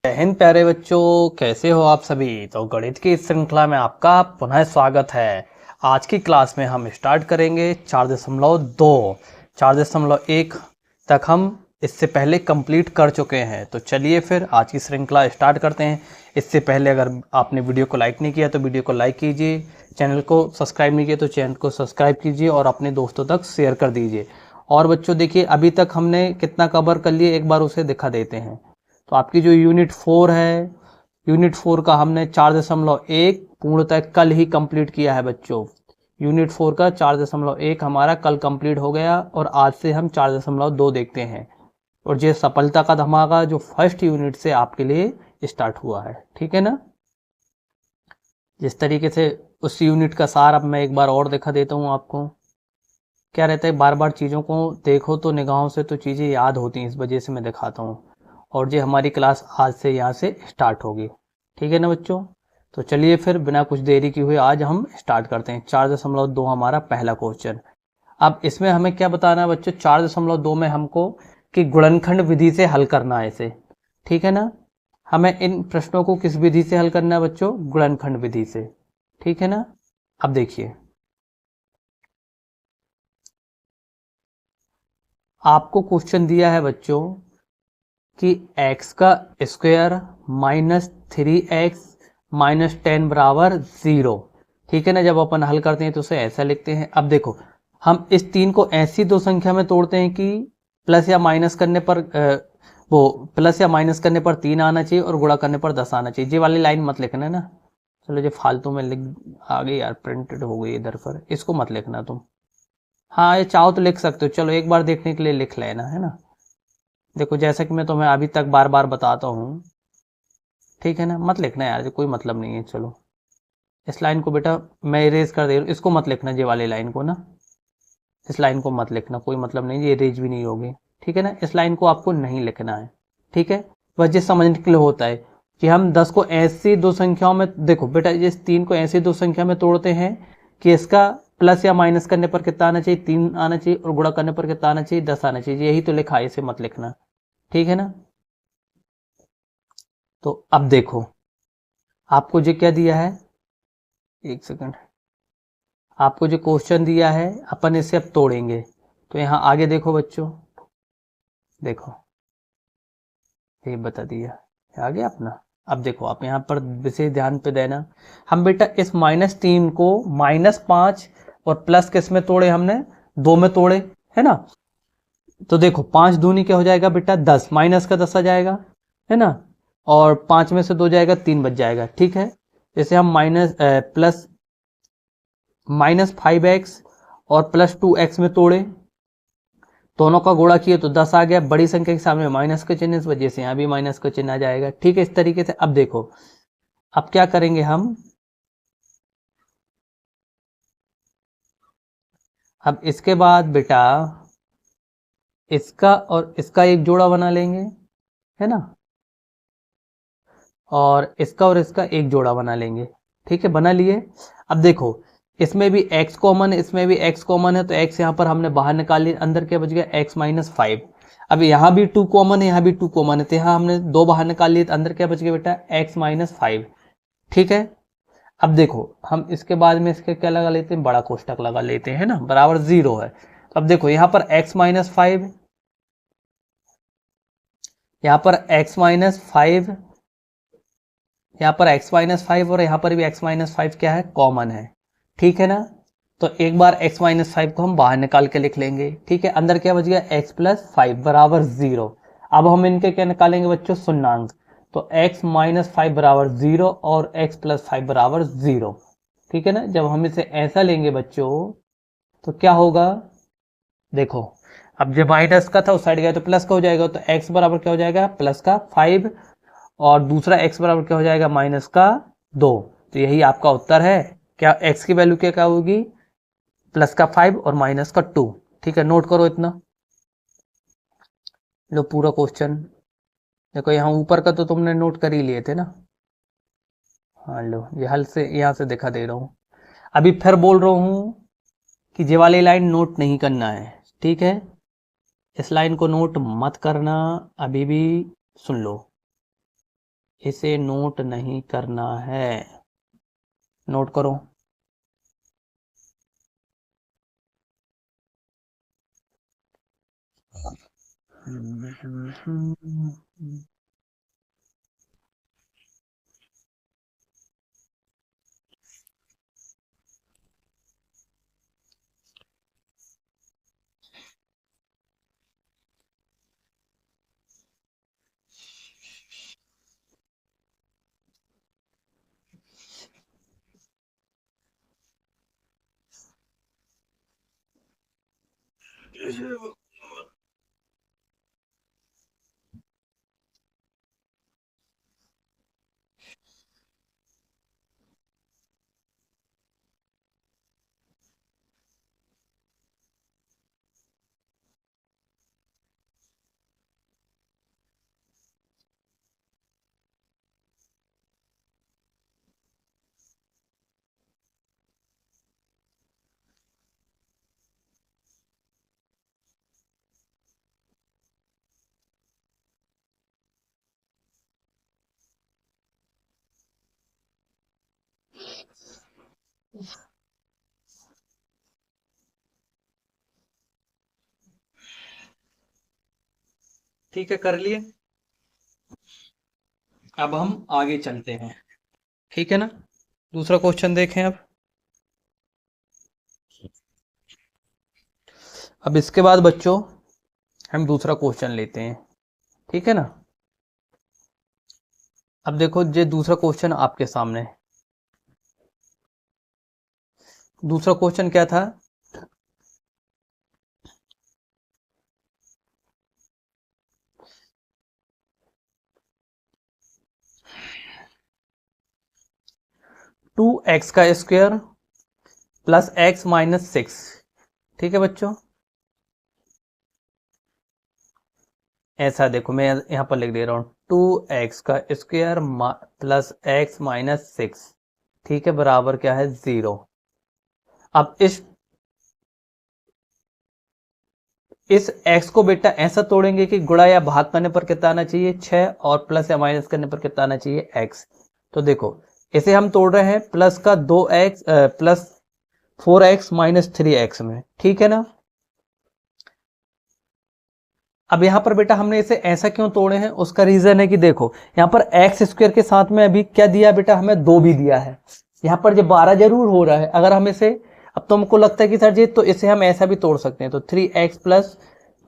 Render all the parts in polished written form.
जय हिंद प्यारे बच्चों, कैसे हो आप सभी। तो गणित की इस श्रृंखला में आपका पुनः स्वागत है। आज की क्लास में हम स्टार्ट करेंगे 4.2 4.1 तक हम इससे पहले कंप्लीट कर चुके हैं। तो चलिए फिर आज की श्रृंखला स्टार्ट करते हैं। इससे पहले अगर आपने वीडियो को लाइक नहीं किया तो वीडियो को लाइक कीजिए, चैनल को सब्सक्राइब नहीं किया तो चैनल को सब्सक्राइब कीजिए और अपने दोस्तों तक शेयर कर दीजिए। और बच्चों देखिए, अभी तक हमने कितना कवर कर लिया, एक बार उसे दिखा देते हैं। तो आपकी जो यूनिट 4 है, यूनिट 4 का हमने 4.1 पूर्णतः कल ही कंप्लीट किया है बच्चों। यूनिट 4 का 4.1 हमारा कल कंप्लीट हो गया और आज से हम 4.2 देखते हैं। और ये सफलता का धमाका जो फर्स्ट यूनिट से आपके लिए स्टार्ट हुआ है, ठीक है ना। जिस तरीके से उस यूनिट का सार अब मैं एक बार और दिखा देता हूँ आपको। क्या रहता है, बार बार चीज़ों को देखो तो निगाहों से तो चीज़ें याद होती हैं, इस वजह से मैं दिखाता हूँ। और ये हमारी क्लास आज से यहाँ से स्टार्ट होगी, ठीक है ना बच्चों। तो चलिए फिर बिना कुछ देरी की हुए आज हम स्टार्ट करते हैं। 4.2 हमारा पहला क्वेश्चन। अब इसमें हमें क्या बताना है बच्चों, 4.2 में हमको कि गुणनखंड विधि से हल करना है इसे, ठीक है ना। हमें इन प्रश्नों को किस विधि से हल करना है बच्चों, गुणनखंड विधि से, ठीक है ना। अब देखिए, आपको क्वेश्चन दिया है बच्चों कि x का स्क्वायर माइनस 3x माइनस 10 बराबर 0, ठीक है ना। जब अपन हल करते हैं तो उसे ऐसा लिखते हैं। अब देखो, हम इस 3 को ऐसी दो संख्या में तोड़ते हैं कि प्लस या माइनस करने पर प्लस या माइनस करने पर 3 आना चाहिए और गुणा करने पर 10 आना चाहिए। ये वाली लाइन मत लिखना है ना। चलो, ये फालतू में लिख आ गई यार, प्रिंटेड हो गई इधर पर, इसको मत लिखना तुम। हाँ, ये चाहो तो लिख सकते हो, चलो एक बार देखने के लिए लिख लेना, है ना। देखो, जैसा कि मैं तुम्हें अभी तक बार बार बताता हूँ, ठीक है ना। मत लिखना यार, कोई मतलब नहीं है। चलो, इस लाइन को बेटा मैं इरेज कर दे रहा हूँ, इसको मत लिखना, ये वाली लाइन को ना, इस लाइन को मत लिखना, कोई मतलब नहीं, ये इरेज भी नहीं होगी, ठीक है ना। इस लाइन को आपको नहीं लिखना है, ठीक है। बस ये समझने के लिए होता है कि हम 10 को ऐसी दो संख्याओं में, देखो बेटा, इस 3 को ऐसी दो संख्या में तोड़ते हैं कि इसका प्लस या माइनस करने पर कितना आना चाहिए, 3 आना चाहिए, और गुणा करने पर कितना आना चाहिए, 10 आना चाहिए। यही तो लिखा है, इसे मत लिखना, ठीक है ना। तो अब देखो, आपको जो क्या दिया है, एक सेकंड, आपको जो क्वेश्चन दिया है अपन इसे अब तोड़ेंगे। तो यहाँ आगे देखो बच्चों, देखो ये बता दिया आ गया अपना। अब देखो, आप यहाँ पर विशेष ध्यान पे देना। हम बेटा इस -3 को -5 और प्लस किस में तोड़े, हमने 2 में तोड़े, है ना। तो देखो 5 दूनी क्या हो जाएगा बेटा, 10, माइनस का 10 आ जाएगा, है ना। और 5 में से 2 जाएगा, 3 बच जाएगा, ठीक है। जैसे हम प्लस -5x और +2x में तोड़े, दोनों का गुणा किए तो 10 आ गया। बड़ी संख्या के सामने माइनस का चिन्ह, इस वजह से यहाँ भी माइनस का चिन्ह आ जाएगा, ठीक है। इस तरीके से अब देखो, अब क्या करेंगे हम, अब इसके बाद बेटा इसका और इसका एक जोड़ा बना लेंगे, है ना। और इसका और इसका एक जोड़ा बना लेंगे, ठीक है, बना लिए। अब देखो, इसमें भी x कॉमन है, इसमें भी x कॉमन है, तो x यहाँ पर हमने बाहर निकाल लिया, अंदर क्या बच गया, x-5। अब यहाँ भी 2 कॉमन है, यहाँ भी 2 कॉमन है, तो यहाँ हमने 2 बाहर निकाल लिए, तो अंदर क्या बच गया बेटा, x-5, ठीक है। अब देखो, हम इसके बाद में इसके क्या लगा लेते हैं, बड़ा कोष्टक लगा लेते हैं, ना, बराबर 0 है। तो अब देखो, यहाँ पर x-5, यहाँ पर x-5, यहाँ पर x-5 और यहाँ पर भी x-5 क्या है, कॉमन है, ठीक है ना। तो एक बार x-5 को हम बाहर निकाल के लिख लेंगे, ठीक है। अंदर क्या बच गया, x+5 बराबर 0। अब हम इनके क्या निकालेंगे बच्चों, शून्यंक। तो x-5 बराबर 0 और x+5 बराबर 0, ठीक है ना। जब हम इसे ऐसा लेंगे बच्चों तो क्या होगा, देखो, अब जब माइनस का था उस साइड गया तो प्लस का हो जाएगा, तो x बराबर क्या हो जाएगा, +5, और दूसरा x बराबर क्या हो जाएगा, -2। तो यही आपका उत्तर है। क्या x की वैल्यू क्या होगी, +5 और -2, ठीक है। नोट करो इतना, लो पूरा क्वेश्चन। देखो, यहाँ ऊपर का तो तुमने नोट कर ही लिए थे ना। हाँ लो, ये हल से यहाँ से दिखा दे रहा हूँ। अभी फिर बोल रहा हूँ कि ये वाली लाइन नोट नहीं करना है, ठीक है। इस लाइन को नोट मत करना अभी भी, सुन लो। इसे नोट नहीं करना है, नोट करो। ठीक है, कर लिए। अब हम आगे चलते हैं, ठीक है ना। दूसरा क्वेश्चन देखें अब इसके बाद बच्चों हम दूसरा क्वेश्चन लेते हैं, ठीक है ना। अब देखो ये दूसरा क्वेश्चन आपके सामने। दूसरा क्वेश्चन क्या था? टू एक्स का square plus x minus six, ठीक है बच्चों। ऐसा देखो मैं यहां पर लिख दे रहा हूं, टू एक्स का square plus x minus six, ठीक है, बराबर क्या है, 0। अब इस x को बेटा ऐसा तोड़ेंगे कि गुणा या भाग करने पर कितना आना चाहिए, 6, और प्लस या माइनस करने पर कितना आना चाहिए, x। तो देखो इसे हम तोड़ रहे हैं प्लस का 2x plus 4x minus 3x में, ठीक है ना। अब यहां पर बेटा हमने इसे ऐसा क्यों तोड़े हैं, उसका रीजन है कि देखो यहां पर एक्स स्क्वायर के साथ में अभी क्या दिया बेटा, हमें 2 भी दिया है। यहां पर जो 12 जरूर हो रहा है, अगर हम इसे, अब तुमको लगता है कि सर जी तो इसे हम ऐसा भी तोड़ सकते हैं, तो 3x प्लस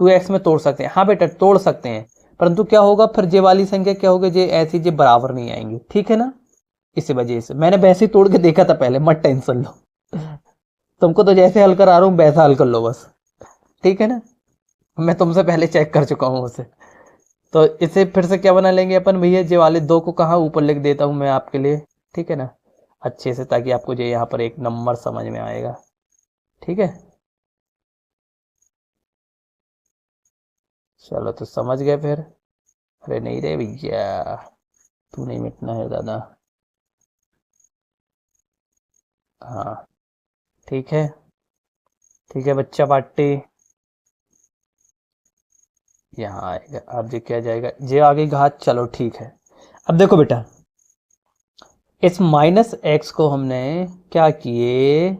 2x में तोड़ सकते हैं। हाँ बेटा तोड़ सकते हैं, परंतु क्या होगा फिर जे वाली संख्या क्या होगी, जे ऐसी जे बराबर नहीं आएंगी, ठीक है ना। इसी वजह से मैंने वैसे ही तोड़ के देखा था पहले, मत टेंशन लो। तुमको तो जैसे हल करा रहा हूं वैसा हल कर लो बस, ठीक है ना। मैं तुमसे पहले चेक कर चुका हूं उसे। तो इसे फिर से क्या बना लेंगे अपन भैया, जे वाले 2 को कहाँ ऊपर लिख देता हूं मैं आपके लिए, ठीक है ना, अच्छे से, ताकि आपको जो यहाँ पर एक नंबर समझ में आएगा, ठीक है। चलो तो समझ गए फिर। अरे नहीं रे भैया, तू नहीं मिटना है दादा। हाँ ठीक है, ठीक है बच्चा पार्टी, यहाँ आएगा। अब ये क्या जाएगा, जे आगे घात, चलो ठीक है। अब देखो बेटा इस माइनस एक्स को हमने क्या किए,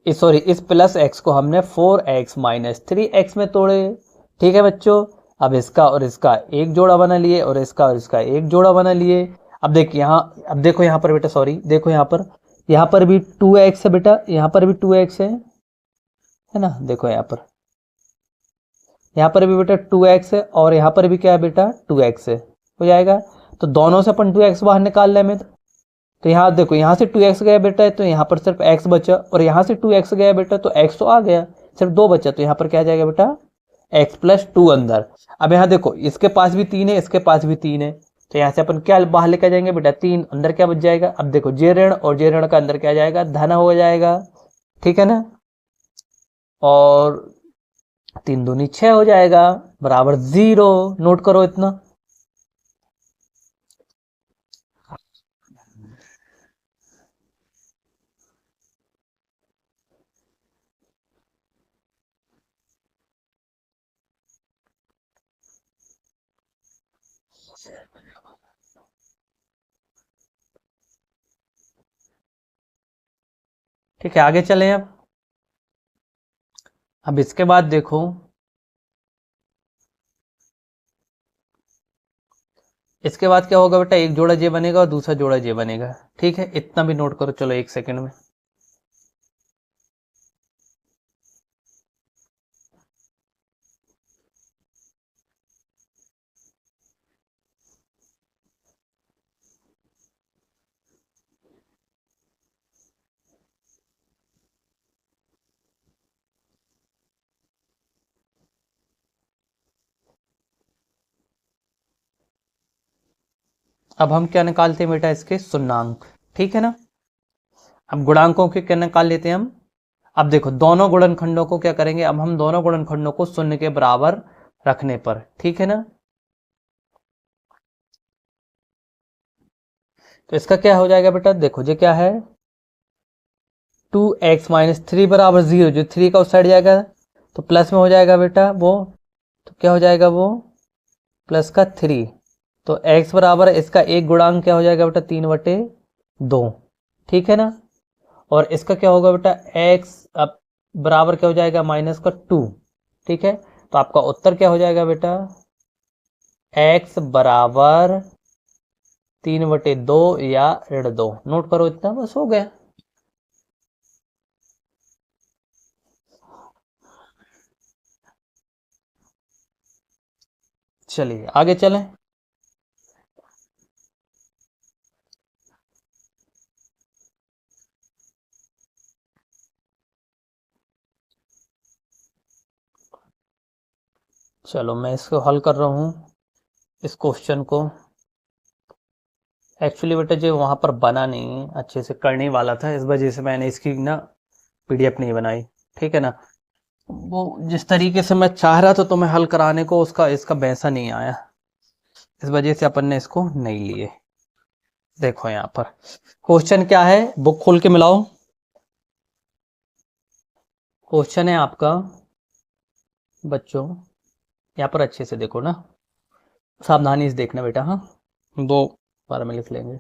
इस सॉरी इस प्लस एक्स को हमने 4x माइनस 3x में तोड़े, ठीक है बच्चों। अब इसका और इसका एक जोड़ा बना लिए, और इसका और इसका एक जोड़ा बना लिए। अब देख यहाँ, अब देखो यहाँ पर बेटा, सॉरी देखो यहाँ पर भी 2x है बेटा, यहाँ पर भी 2x है ना। देखो यहाँ पर भी बेटा 2x है, और यहाँ पर भी क्या है बेटा, 2x है, हो जाएगा। तो दोनों से अपन 2x बाहर निकाल लें में, तो यहाँ देखो यहाँ से 2x गया बेटा है, तो यहाँ पर सिर्फ x बचा, और यहाँ से 2x गया बेटा तो x तो आ गया, सिर्फ 2 बचा, तो यहाँ पर क्या आ जाएगा बेटा, x प्लस 2 अंदर। अब यहाँ देखो इसके पास भी 3 है, इसके पास भी 3 है, तो यहाँ से अपन क्या बाहर लेकर जाएंगे बेटा, 3 अंदर क्या बच जाएगा। अब देखो जे ऋण और जे ऋण का अंदर क्या जाएगा, धन हो जाएगा, ठीक है ना। और 3 दूनी 6 हो जाएगा, बराबर 0। नोट करो इतना। ठीक है, आगे चलें अब इसके बाद देखो, इसके बाद क्या होगा बेटा, एक जोड़ा जे बनेगा और दूसरा जोड़ा जे बनेगा। ठीक है, इतना भी नोट करो, चलो एक सेकंड में। अब हम क्या निकालते हैं बेटा, इसके शून्यंक। ठीक है ना, अब गुणांकों के क्या निकाल लेते हैं हम। अब देखो, दोनों गुणनखंडों को क्या करेंगे, अब हम दोनों गुणनखंडों को शून्य के बराबर रखने पर, ठीक है ना, तो इसका क्या हो जाएगा बेटा, देखो ये क्या है, 2x-3 बराबर 0, जो 3 का उस साइड जाएगा तो प्लस में हो जाएगा बेटा वो, तो क्या हो जाएगा वो, प्लस का 3। तो x बराबर इसका एक गुणांक क्या हो जाएगा बेटा, 3/2। ठीक है ना, और इसका क्या होगा बेटा, x अब बराबर क्या हो जाएगा, -2। ठीक है, तो आपका उत्तर क्या हो जाएगा बेटा, x बराबर 3/2 या -2। नोट करो, इतना बस हो गया। चलिए आगे चलें। चलो मैं इसको हल कर रहा हूँ, इस क्वेश्चन को। एक्चुअली बेटा जो वहाँ पर बना नहीं अच्छे से, करने वाला था, इस वजह से मैंने इसकी ना पीडीएफ नहीं बनाई। ठीक है ना, वो जिस तरीके से मैं चाह रहा था तो मैं हल कराने को, उसका इसका वैसा नहीं आया, इस वजह से अपन ने इसको नहीं लिए। देखो यहाँ पर क्वेश्चन क्या है, बुक खोल के मिलाओ। क्वेश्चन है आपका बच्चों, यहाँ पर अच्छे से देखो ना, सावधानी से देखना बेटा। हाँ, दो बार में लिख लेंगे।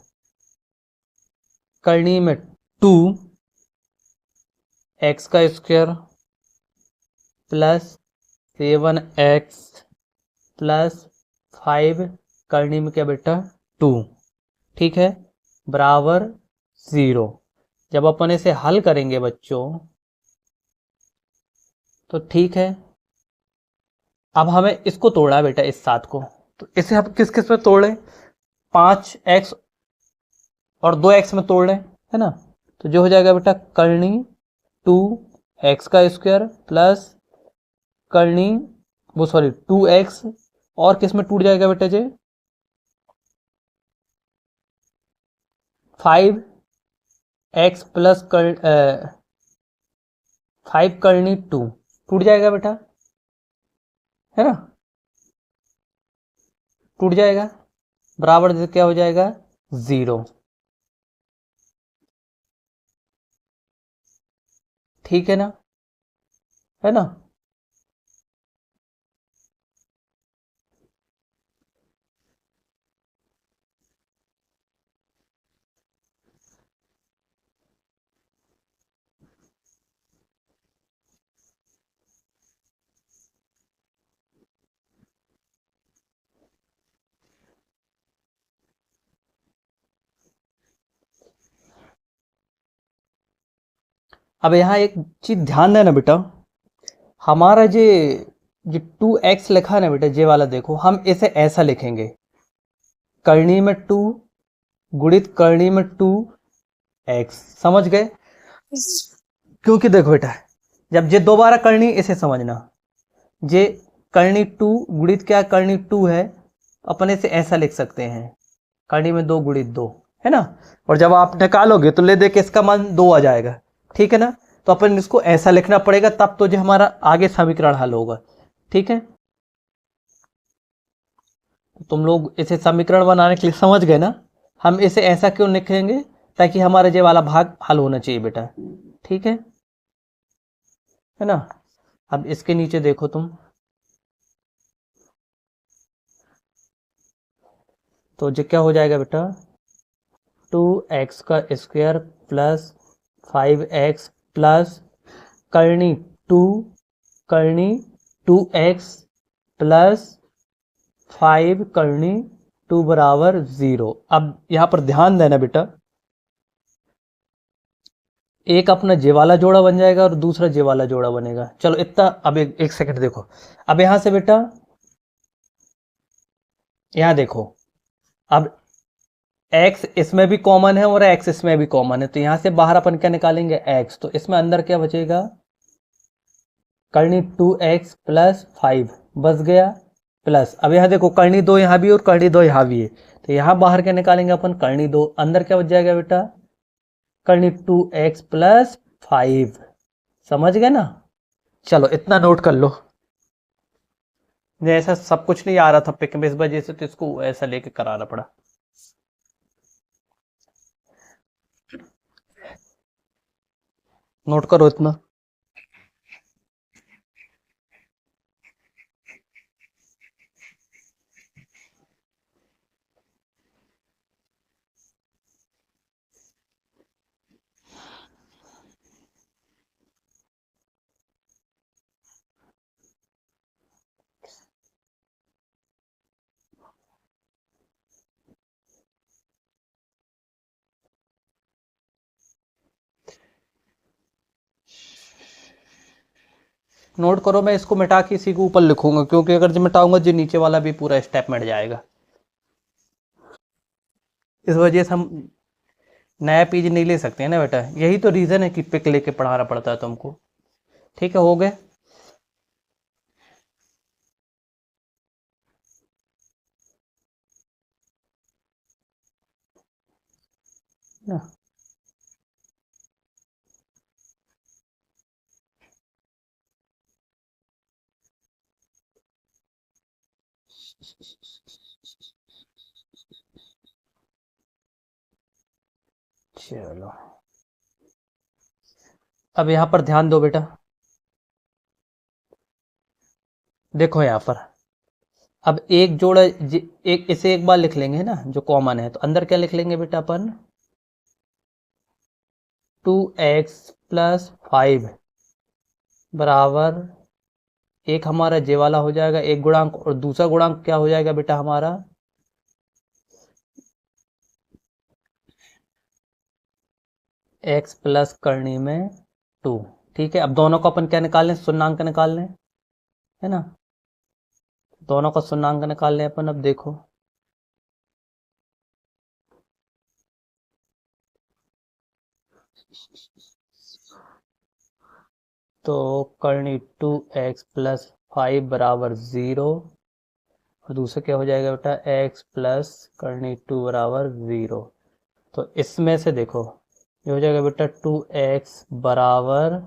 करनी में 2x का स्क्वायर प्लस 7x प्लस 5, करनी में क्या बेटा, 2। ठीक है, बराबर 0। जब अपन इसे हल करेंगे बच्चों, तो ठीक है, अब हमें इसको तोड़ना है बेटा, इस 7 को। तो इसे हम किस किस में तोड़ लें, 5x और 2x में तोड़ लें, है ना, तो जो हो जाएगा बेटा, करनी 2x का स्क्वायर प्लस करनी वो सॉरी 2x, और किस में टूट जाएगा बेटा जी, 5x प्लस 5 करनी 2 टूट जाएगा बेटा, है ना, टूट जाएगा, बराबर से क्या हो जाएगा, 0। ठीक है ना, है ना। अब यहाँ एक चीज ध्यान देना बेटा, हमारा जो 2x लिखा है ना बेटा, ये वाला देखो, हम इसे ऐसा लिखेंगे, करनी में 2 गुणित करनी में 2x, समझ गए, क्योंकि देखो बेटा, जब ये दोबारा करनी, इसे समझना, ये करनी 2 गुणित क्या, करनी 2 है, अपन इसे ऐसा लिख सकते हैं, करनी में 2 गुणित 2, है ना, और जब आप निकालोगे तो ले दे के इसका मान 2 आ जाएगा। ठीक है ना, तो अपन इसको ऐसा लिखना पड़ेगा, तब तो जो हमारा आगे समीकरण हल होगा। ठीक है, तुम लोग इसे समीकरण बनाने के लिए समझ गए ना, हम इसे ऐसा क्यों लिखेंगे, ताकि हमारा ये वाला भाग हल होना चाहिए बेटा। ठीक है ना, अब इसके नीचे देखो तुम, तो जो क्या हो जाएगा बेटा, 2x का स्क्वायर प्लस 5x प्लस करनी 2 करनी 2x प्लस 5 करनी 2 बराबर 0। अब यहाँ पर ध्यान देना बेटा, एक अपना जे वाला जोड़ा बन जाएगा और दूसरा जे वाला जोड़ा बनेगा। चलो इतना, अब एक सेकंड देखो। अब यहां से बेटा यहां देखो, अब x इसमें भी कॉमन है और x इसमें भी कॉमन है, तो यहां से बाहर अपन क्या निकालेंगे x, तो इसमें अंदर क्या बचेगा, करनी 2x प्लस 5 बच गया, प्लस अब यहां देखो करनी 2 यहां भी और करनी 2 यहां भी है, तो यहां बाहर क्या निकालेंगे अपन, करनी 2, अंदर क्या बच जाएगा बेटा, करनी 2x प्लस 5। समझ गए ना। चलो इतना नोट कर लो। ऐसा सब कुछ नहीं आ रहा था पिक में इस वजह से, तो इसको ऐसा लेके कराना पड़ा। नोट करो इतना। नोट करो, मैं इसको मिटा के इसी के ऊपर लिखूंगा, क्योंकि अगर जो मिटाऊंगा जो नीचे वाला भी पूरा स्टेप मिट जाएगा, इस वजह से हम नया पेज नहीं ले सकते हैं ना बेटा। यही तो रीज़न है कि पिक लेके पढ़ाना पड़ता है तुमको। ठीक है, हो गए ना। चलो अब यहाँ पर ध्यान दो बेटा, देखो यहाँ पर अब एक जोड़ा एक इसे एक बार लिख लेंगे ना जो कॉमन है, तो अंदर क्या लिख लेंगे बेटा अपन, 2x प्लस 5 बराबर, एक हमारा जे वाला हो जाएगा एक गुणांक, और दूसरा गुणांक क्या हो जाएगा बेटा हमारा, x प्लस करनी में 2। ठीक है, अब दोनों को अपन क्या निकाल लें, शून्यंक निकाल लें, है ना। दोनों का शून्यंक निकाल लें अपन। अब देखो तो करनी 2x प्लस 5 बराबर 0, और दूसरा क्या हो जाएगा बेटा, x प्लस करनी 2 बराबर 0। तो इसमें से देखो ये हो जाएगा बेटा 2x बराबर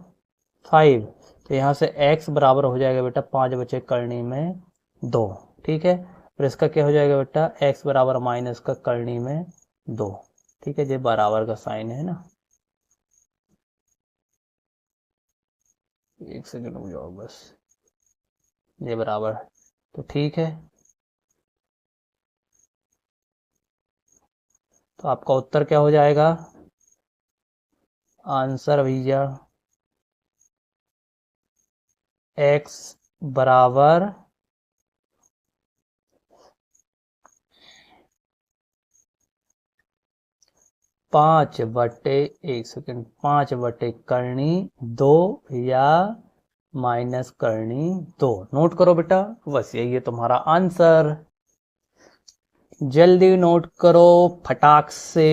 5, तो यहाँ से x बराबर हो जाएगा बेटा 5 बचे करनी में 2। ठीक है, फिर इसका क्या हो जाएगा बेटा, x बराबर माइनस का करनी में 2। ठीक है, ये बराबर का साइन है ना। एक सेकंड रुक जाओ बस, ये बराबर, तो ठीक है, तो आपका उत्तर क्या हो जाएगा, आंसर भैया x बराबर 5 बटे, एक सेकंड, 5 बटे करनी 2 या माइनस करनी 2। नोट करो बेटा, बस यही है तुम्हारा आंसर। जल्दी नोट करो फटाक से,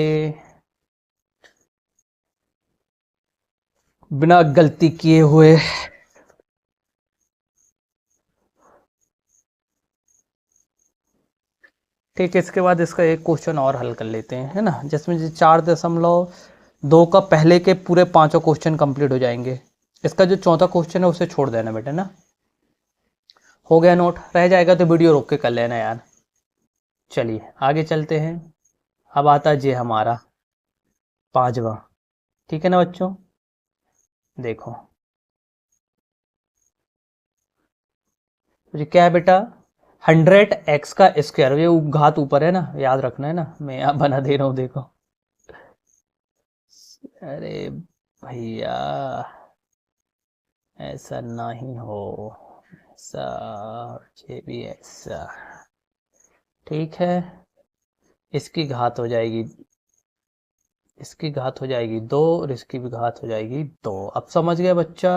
बिना गलती किए हुए। ठीक है, इसके बाद इसका एक क्वेश्चन और हल कर लेते हैं, है ना, जिसमें 4.2 का पहले के पूरे 5 क्वेश्चन कंप्लीट हो जाएंगे। इसका जो चौथा क्वेश्चन है उसे छोड़ देना बेटा ना। हो गया नोट, रह जाएगा तो वीडियो रोक के कर लेना यार। चलिए आगे चलते हैं। अब आता है जे हमारा 5वां। ठीक है ना बच्चों, देखो तो ये क्या है बेटा, 100x का स्क्वायर, ये घात ऊपर है ना, याद रखना है ना, मैं यहाँ बना दे रहा हूँ देखो। अरे भैया ऐसा नहीं हो, ऐसा, ये भी ऐसा, ठीक है। इसकी घात हो जाएगी, इसकी घात हो जाएगी 2 और इसकी भी घात हो जाएगी 2। अब समझ गए बच्चा?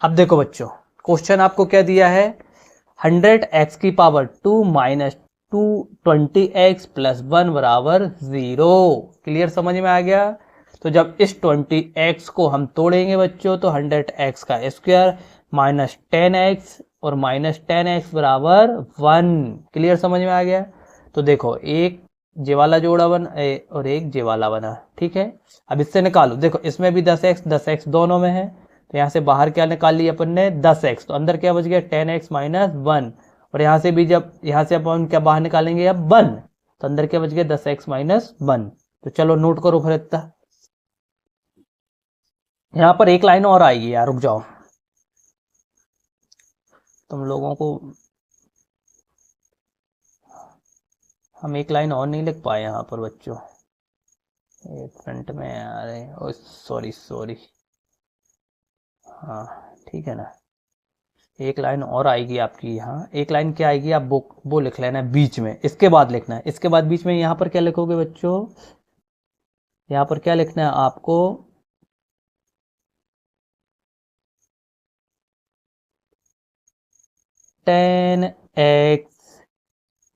अब देखो बच्चों, क्वेश्चन आपको क्या दिया है, 100x की पावर 2 माइनस 220x प्लस 1 बराबर 0। क्लियर, समझ में आ गया? तो जब इस 20x को हम तोड़ेंगे बच्चों तो 100x का स्क्वायर माइनस 10x और माइनस 10x बराबर 1। क्लियर, समझ में आ गया? तो देखो, एक जे वाला जोड़ा बना और एक जे वाला बना, ठीक है। अब इससे निकालो, देखो इसमें भी 10x दोनों में है, तो यहाँ से बाहर क्या निकाल लिया अपन ने, 10x, तो अंदर क्या बच गया, 10x माइनस 1। और यहाँ से भी जब यहाँ से अपन क्या बाहर निकालेंगे अब 1, तो अंदर क्या बच गया, 10x माइनस 1। तो चलो नोट करो फिर इतना। यहाँ पर एक लाइन और आएगी यार, रुक जाओ, तुम लोगों को हम एक लाइन और नहीं लिख पाए यहाँ पर बच्चों, एक फ्रंट में आ रहे हैं, ओ सॉरी सॉरी, हाँ ठीक है ना, एक लाइन और आएगी आपकी यहाँ। एक लाइन क्या आएगी, आप वो लिख लेना है बीच में, इसके बाद लिखना है, इसके बाद बीच में यहाँ पर क्या लिखोगे बच्चों, यहाँ पर क्या लिखना है आपको, टेन एक्स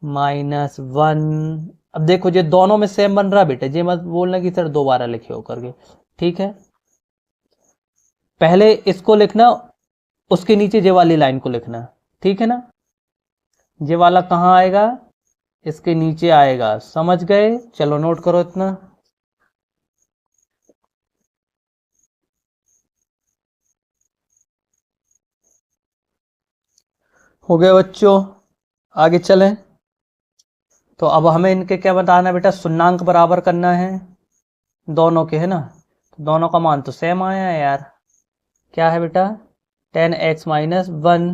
माइनस 1। अब देखो ये दोनों में सेम बन रहा बेटा, ये मत बोलना कि सर दोबारा लिखे हो करके, ठीक है। पहले इसको लिखना, उसके नीचे जे वाली लाइन को लिखना, ठीक है ना। ये वाला कहाँ आएगा, इसके नीचे आएगा, समझ गए? चलो नोट करो इतना। हो गया बच्चों, आगे चलें। तो अब हमें इनके क्या बताना बेटा, शून्यांक बराबर करना है दोनों के, है ना। तो दोनों का मान तो सेम आया है यार, क्या है बेटा, 10x माइनस 1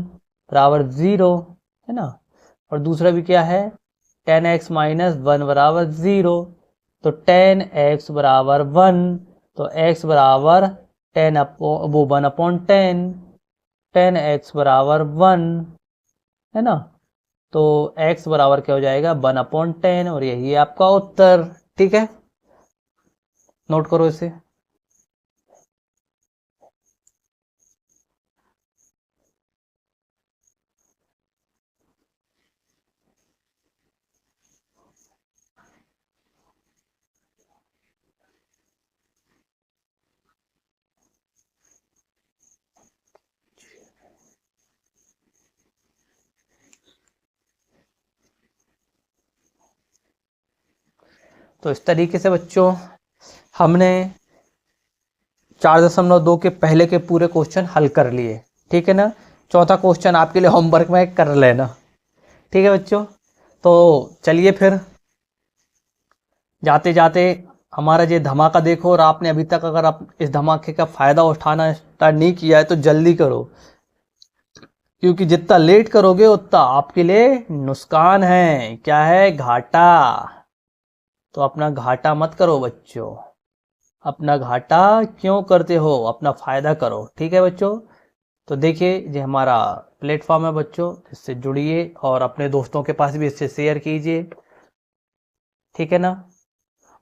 बराबर 0, है ना। और दूसरा भी क्या है, 10x माइनस 1 बराबर 0। तो 10x बराबर 1, तो x बराबर 10 वो 1/10, 10x बराबर 1, है ना। तो x बराबर क्या हो जाएगा, 1/10, और यही है आपका उत्तर, ठीक है। नोट करो इसे। तो इस तरीके से बच्चों हमने 4.2 के पहले के पूरे क्वेश्चन हल कर लिए, ठीक है ना। चौथा क्वेश्चन आपके लिए होमवर्क में कर लेना, ठीक है बच्चों। तो चलिए फिर जाते जाते हमारा ये धमाका देखो, और आपने अभी तक अगर आप इस धमाके का फायदा उठाना स्टार्ट नहीं किया है तो जल्दी करो, क्योंकि जितना लेट करोगे उतना आपके लिए नुकसान है, क्या है, घाटा। तो अपना घाटा मत करो बच्चों, अपना घाटा क्यों करते हो, अपना फायदा करो, ठीक है बच्चों। तो देखिए ये हमारा प्लेटफॉर्म है बच्चों, इससे जुड़िए और अपने दोस्तों के पास भी इससे शेयर कीजिए, ठीक है ना।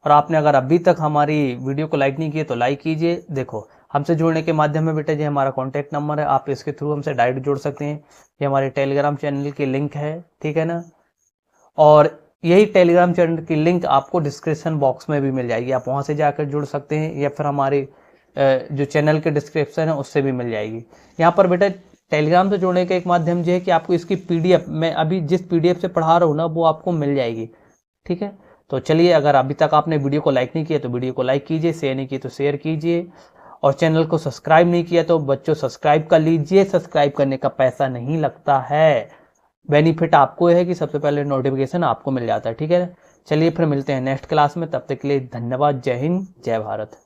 और आपने अगर अभी तक हमारी वीडियो को लाइक नहीं किए तो लाइक कीजिए। देखो हमसे जुड़ने के माध्यम में बेटा, ये हमारा कॉन्टैक्ट नंबर है, आप इसके थ्रू हमसे डायरेक्ट जुड़ सकते हैं। ये हमारे टेलीग्राम चैनल की लिंक है, ठीक है ना। और यही टेलीग्राम चैनल की लिंक आपको डिस्क्रिप्शन बॉक्स में भी मिल जाएगी, आप वहाँ से जाकर जुड़ सकते हैं, या फिर हमारे जो चैनल के डिस्क्रिप्शन है उससे भी मिल जाएगी। यहाँ पर बेटा टेलीग्राम से जुड़ने का एक माध्यम ये है कि आपको इसकी PDF, मैं अभी जिस PDF से पढ़ा रहा हूँ ना, वो आपको मिल जाएगी, ठीक है। तो चलिए, अगर अभी तक आपने वीडियो को लाइक नहीं किया तो वीडियो को लाइक कीजिए, शेयर नहीं किया तो शेयर कीजिए, और चैनल को सब्सक्राइब नहीं किया तो बच्चों सब्सक्राइब कर लीजिए। सब्सक्राइब करने का पैसा नहीं लगता है, बेनिफिट आपको है कि सबसे पहले नोटिफिकेशन आपको मिल जाता है, ठीक है। चलिए फिर मिलते हैं नेक्स्ट क्लास में, तब तक के लिए धन्यवाद। जय हिंद, जय भारत।